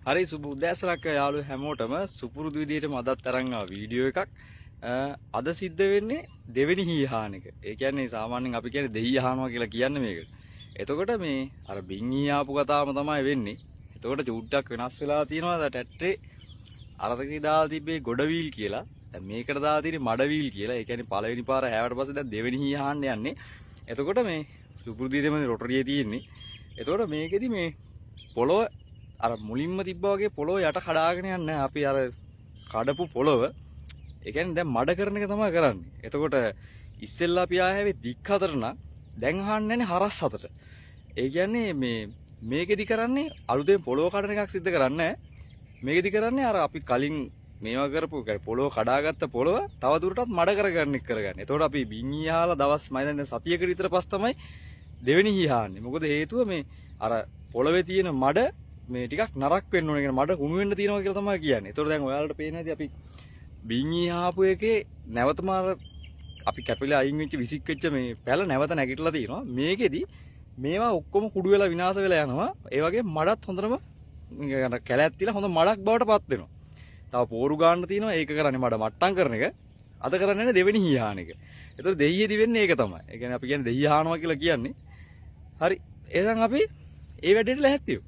හරි සුබ උදෑසනක් යාළුවෝ හැමෝටම සුපුරුදු විදිහටම අදත් තරංග වීඩියෝ එකක් අද සිද්ධ වෙන්නේ දෙවෙනි හීහාන එක. ඒ කියන්නේ සාමාන්‍යයෙන් අපි කියන්නේ දෙහි හානවා කියලා කියන්නේ මේකට. එතකොට මේ අර බින්හී ආපු කතාවම තමයි වෙන්නේ. එතකොට චූට්ටක් වෙනස් වෙලා තියෙනවා ටැට්ටේ අරතකේ දාලා තිබ්බේ ගොඩවීල් කියලා. දැන් මේකට දාලා තියෙන්නේ මඩවීල් කියලා. ඒ කියන්නේ පළවෙනි පාර හැවට පස්සේ දැන් දෙවෙනි හීහාන්න යන්නේ. එතකොට මේ සුපුරුදු විදිහටම රොටරියේ තියෙන්නේ. එතකොට මේකෙදි මේ පොළොව අර මුලින්ම තිබ්බා වගේ පොළොව යට කඩාගෙන යන්නේ අපි අර කඩපු පොළොව ඒ කියන්නේ දැන් මඩ කරන එක තමයි කරන්නේ. එතකොට ඉස්සෙල්ලා අපි ආවේ දික් හතර නම් දැන් අහන්නේ නැහැ හරස් හතට. ඒ කියන්නේ මේකෙදි කරන්නේ අලුතෙන් පොළොව කඩන එකක් සිද්ධ කරන්නේ මේකෙදි කරන්නේ අර අපි කලින් මේවා කරපු පොළොව කඩාගත්ත පොළොව තව දුරටත් මඩ කරගන්න එක කරගන්න. එතකොට අපි බින්හී ආලා දවස් මම දැන් සතියකට විතර පස්ස තමයි දෙවෙනි හීහාන්නේ. මොකද හේතුව මේ අර පොළවේ තියෙන මඩ මේ ටිකක් නරක් වෙන්න ඕනේ කියන මඩ කුණු වෙන්න තියෙනවා කියලා තමයි කියන්නේ. ඒතකොට දැන් ඔයාලට පේනවා ඉතින් අපි බින්හී ආපු එකේ නැවතම අපි කැපිලා අයින් වෙච්ච විසික් වෙච්ච මේ පැල නැවත නැගිටලා තියෙනවා. මේකෙදි මේවා ඔක්කොම කුඩු වෙලා විනාශ වෙලා යනවා. ඒ වගේ මඩත් හොඳටම කැලෑත් තියලා හොඳ මඩක් බවට පත් වෙනවා. තව පෝරු ගන්න තියෙනවා. ඒක කරන්නේ මඩ මට්ටම් කරන එක. අද කරන්නේ දෙවෙනි හීහාන එක. ඒතකොට දෙයියේදි වෙන්නේ ඒක තමයි. ඒ කියන්නේ අපි කියන්නේ දෙයිය හානවා කියලා කියන්නේ. හරි. එහෙනම් අපි ඒ වැඩේට ලැහැත්තියෝ.